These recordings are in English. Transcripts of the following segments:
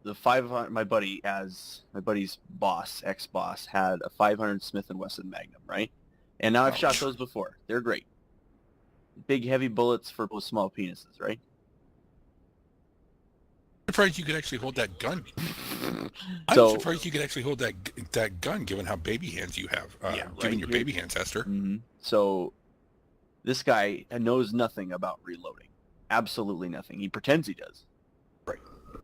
the 500. My buddy's boss, ex-boss, had a 500 Smith & Wesson Magnum, right? And now I've shot those before. They're great. Big heavy bullets for small penises, right? I'm surprised you could actually hold that gun. I'm surprised you could actually hold that gun, given how baby hands you have. Given your baby hands, Hester. Mm-hmm. So this guy knows nothing about reloading. Absolutely nothing. He pretends he does. Right.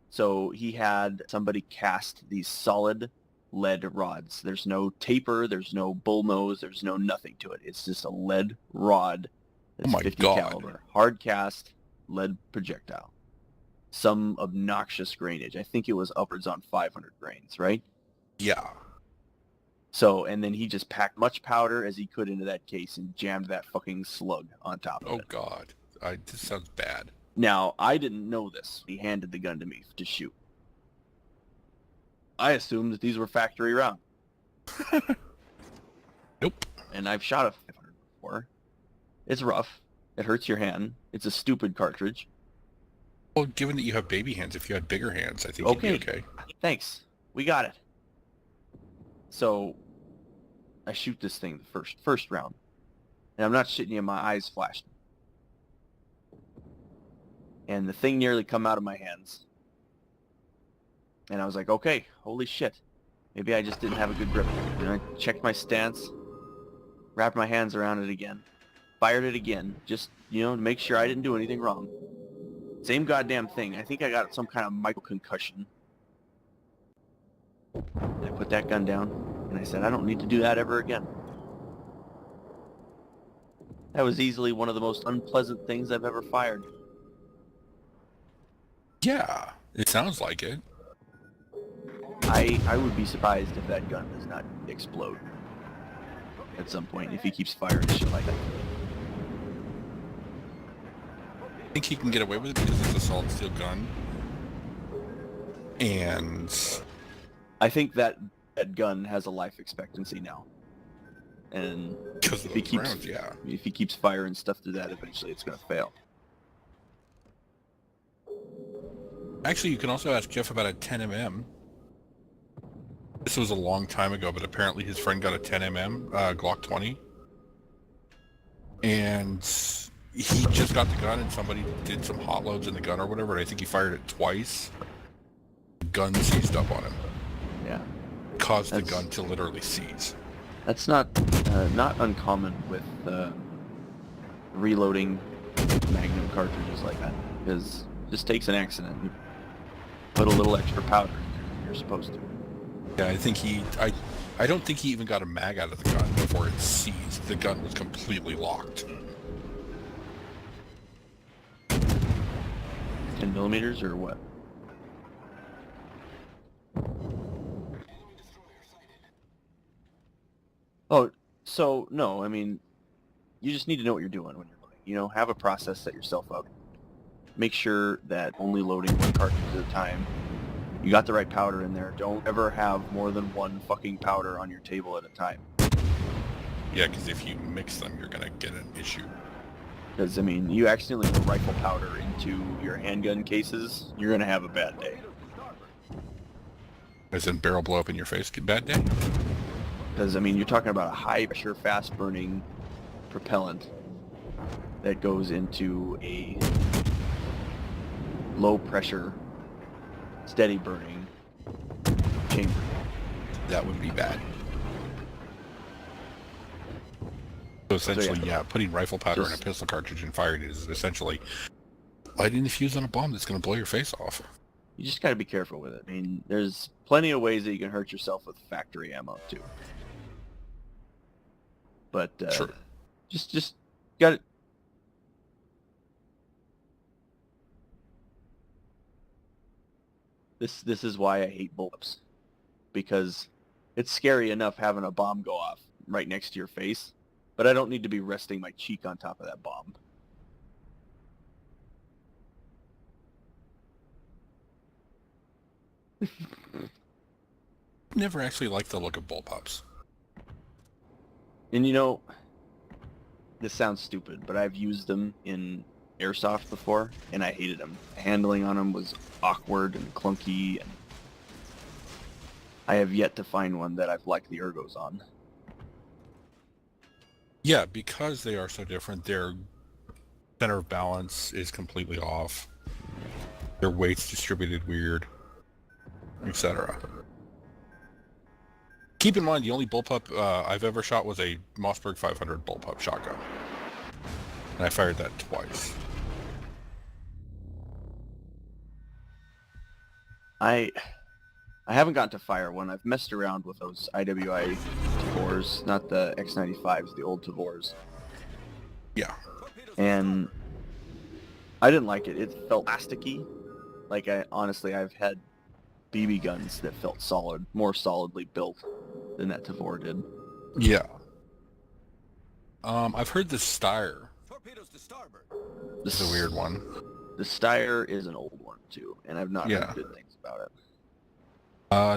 So he had somebody cast these solid lead rods. There's no taper. There's no bullnose. There's no nothing to it. It's just a lead rod that's 50 caliber. Hard cast lead projectile. Some obnoxious grainage. I think it was upwards on 500 grains, right? Yeah. So, and then he just packed much powder as he could into that case and jammed that fucking slug on top of it. Oh, God. This sounds bad. Now, I didn't know this. He handed the gun to me to shoot. I assumed that these were factory rounds. Nope. And I've shot a 500 before. It's rough. It hurts your hand. It's a stupid cartridge. Well, given that you have baby hands, if you had bigger hands, I think you'd be okay. Thanks. We got it. So, I shoot this thing the first round. And I'm not shitting you, my eyes flashed. And the thing nearly come out of my hands. And I was like, okay, holy shit. Maybe I just didn't have a good grip. And I checked my stance, wrapped my hands around it again, fired it again, just, to make sure I didn't do anything wrong. Same goddamn thing. I think I got some kind of micro-concussion. I put that gun down, and I said, I don't need to do that ever again. That was easily one of the most unpleasant things I've ever fired. Yeah, it sounds like it. I would be surprised if that gun does not explode at some point, if he keeps firing shit like that. I think he can get away with it because it's a solid steel gun. And I think that gun has a life expectancy now. And if he keeps firing stuff through that, eventually it's going to fail. Actually, you can also ask Jeff about a 10mm. This was a long time ago, but apparently his friend got a 10mm Glock 20. And he just got the gun and somebody did some hot loads in the gun or whatever, and I think he fired it twice. The gun seized up on him. Yeah. Caused the gun to literally seize. That's not uncommon with reloading Magnum cartridges like that, because it just takes an accident. You put a little extra powder in there. You're supposed to. Yeah, I think I don't think he even got a mag out of the gun before it seized. The gun was completely locked. 10 millimeters or what? Oh, so no, I mean, you just need to know what you're doing when you're loading. Have a process, set yourself up. Make sure that only loading one cartridge at a time. You got the right powder in there. Don't ever have more than one fucking powder on your table at a time. Yeah, because if you mix them, you're going to get an issue. Because, you accidentally put rifle powder into your handgun cases, you're going to have a bad day. As in barrel blow up in your face, bad day? Because, you're talking about a high-pressure, fast-burning propellant that goes into a low-pressure, steady-burning chamber. That would be bad. So essentially, putting rifle powder in a pistol cartridge and firing it is essentially lighting the fuse on a bomb that's going to blow your face off. You just got to be careful with it. There's plenty of ways that you can hurt yourself with factory ammo, too. But, True. just got it. This is why I hate bullets. Because it's scary enough having a bomb go off right next to your face, but I don't need to be resting my cheek on top of that bomb. Never actually liked the look of bullpups. And this sounds stupid, but I've used them in airsoft before, and I hated them. Handling on them was awkward and clunky, and I have yet to find one that I've liked the ergos on. Yeah, because they are so different, their center of balance is completely off. Their weight's distributed weird, etc. Keep in mind, the only bullpup I've ever shot was a Mossberg 500 bullpup shotgun. And I fired that twice. I haven't gotten to fire one. I've messed around with those IWI Tavors, not the X95s, the old Tavors. Yeah. And I didn't like it. It felt plasticky. Like, honestly, I've had BB guns that felt solid, more solidly built than that Tavor did. Yeah. I've heard the Steyr Torpedoes to starboard. is a weird one. The Steyr is an old one, too, and I've not heard good things about it.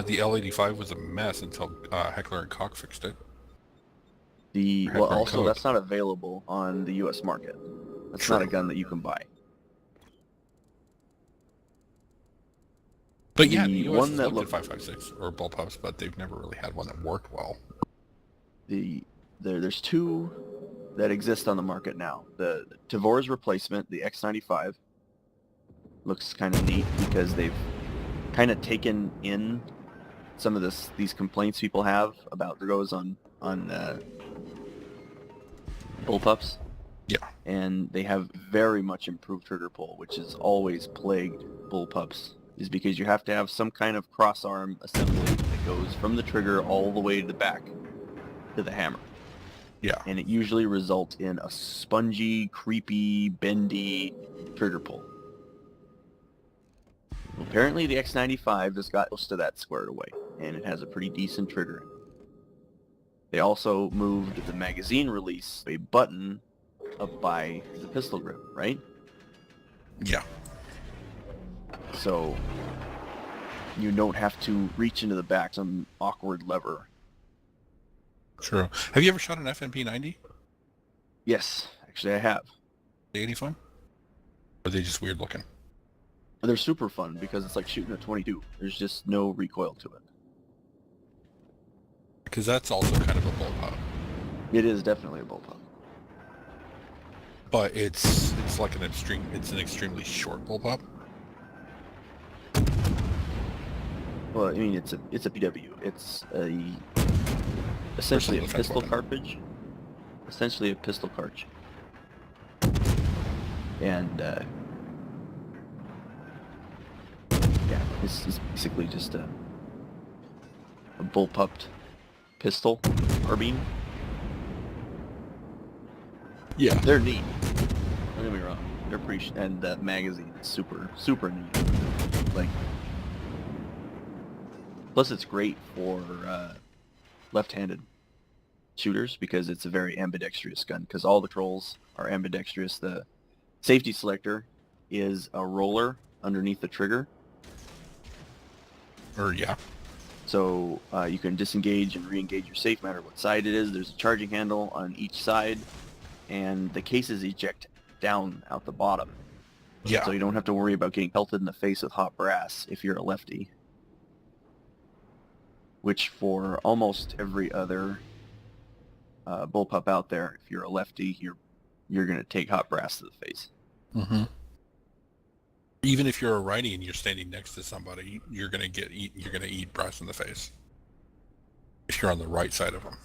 The L85 was a mess until Heckler and Koch fixed it. Well, also, that's not available on the U.S. market. That's not a gun that you can buy. But yeah, the U.S. one has that looked at 5.56 or bullpups, but they've never really had one that worked well. There's two that exist on the market now. The Tavor's replacement, the X95, looks kind of neat because they've kind of taken in some of these complaints people have about ergos on bullpups. Yeah. And they have very much improved trigger pull, which has always plagued bullpups, is because you have to have some kind of cross-arm assembly that goes from the trigger all the way to the back to the hammer. Yeah. And it usually results in a spongy, creepy, bendy trigger pull. Apparently the X95 has got most of that squared away, and it has a pretty decent trigger. They also moved the magazine release, a button, up by the pistol grip, right? Yeah. So you don't have to reach into the back some awkward lever. True. Have you ever shot an FMP90? Yes, actually I have. Are they any fun? Or are they just weird looking? They're super fun because it's like shooting a 22. There's just no recoil to it. Because that's also kind of a bullpup. It is definitely a bullpup. But it's like an extremely short bullpup. Well, I mean, it's a PW. It's essentially a pistol cartridge. Essentially a pistol cartridge. And yeah, it's basically just a bullpupped pistol carbine. Yeah. They're neat. Don't get me wrong. They're pretty, and the magazine is super neat. Like, plus it's great for left-handed shooters because it's a very ambidextrous gun. Because all the controls are ambidextrous. The safety selector is a roller underneath the trigger. Yeah. So you can disengage and re-engage your safe no matter what side it is. There's a charging handle on each side, and the cases eject down out the bottom. Yeah. So you don't have to worry about getting pelted in the face with hot brass if you're a lefty. Which for almost every other bullpup out there, if you're a lefty, you're going to take hot brass to the face. Mm-hmm. Even if you're a righty and you're standing next to somebody, you're gonna eat brass in the face. If you're on the right side of them.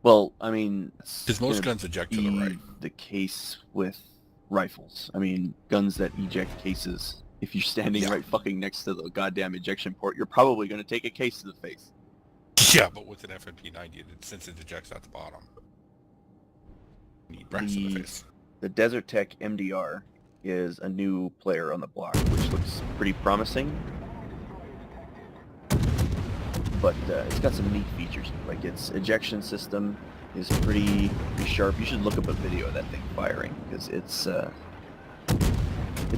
Well, I mean, because most guns eject to the right. The case with rifles. I mean, guns that eject cases. If you're standing right fucking next to the goddamn ejection port, you're probably gonna take a case to the face. Yeah, but with an FMP90, since it ejects at the bottom, you need brass in the face. The Desert Tech MDR is a new player on the block, which looks pretty promising. But it's got some neat features. Like its ejection system is pretty sharp. You should look up a video of that thing firing because it's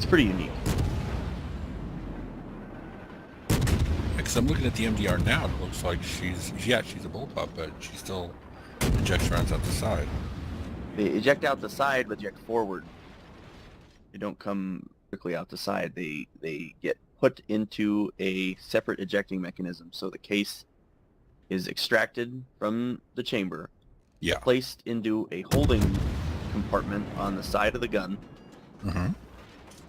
pretty unique. Because I'm looking at the MDR now, and it looks like she's a bullpup, but she still ejects rounds out the side. They eject out the side, but eject forward. They don't come quickly out the side. They get put into a separate ejecting mechanism. So the case is extracted from the chamber, Yeah. placed into a holding compartment on the side of the gun, Mm-hmm.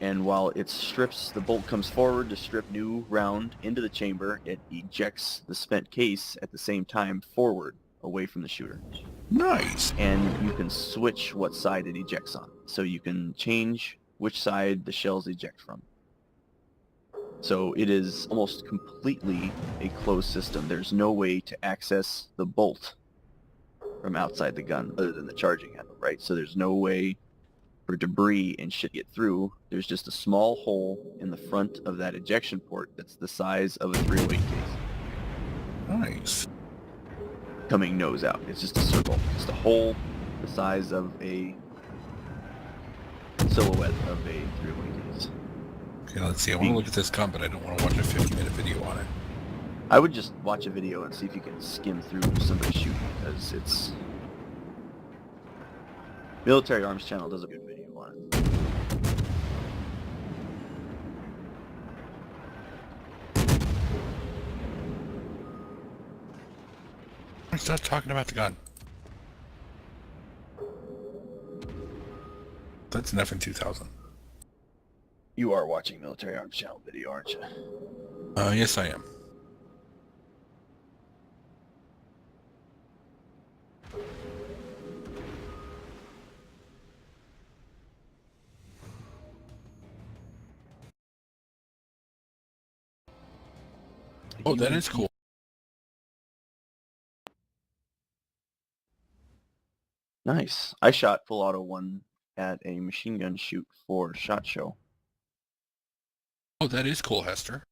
and while it strips, the bolt comes forward to strip new round into the chamber, it ejects the spent case at the same time forward, away from the shooter. Nice. And you can switch what side it ejects on. So you can change which side the shells eject from. So it is almost completely a closed system. There's no way to access the bolt from outside the gun other than the charging handle, right? So there's no way for debris and shit to get through. There's just a small hole in the front of that ejection port that's the size of a 308 case. Nice. Coming nose out. It's just a circle. Just a hole the size of a silhouette of a 308 case. Okay, let's see. I want to look at this gun, but I don't want to watch a 50-minute video on it. I would just watch a video and see if you can skim through somebody shooting, because it's... Military Arms Channel does a good video on it. Stop talking about the gun. That's an FN2000. You are watching Military Arms Channel video, aren't you? Yes, I am. Oh, that is cool. Nice. I shot full auto one at a machine gun shoot for SHOT Show. Oh, that is cool, Hester.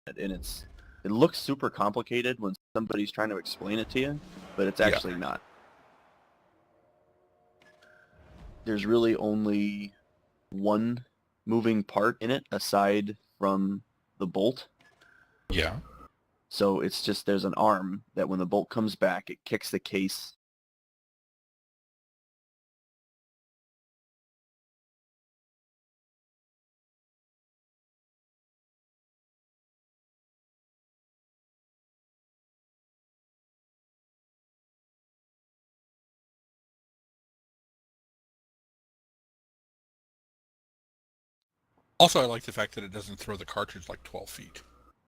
And it looks super complicated when somebody's trying to explain it to you, but it's actually not. There's really only one moving part in it aside from the bolt. Yeah. So it's just there's an arm that when the bolt comes back, it kicks the case. Also, I like the fact that it doesn't throw the cartridge like 12 feet.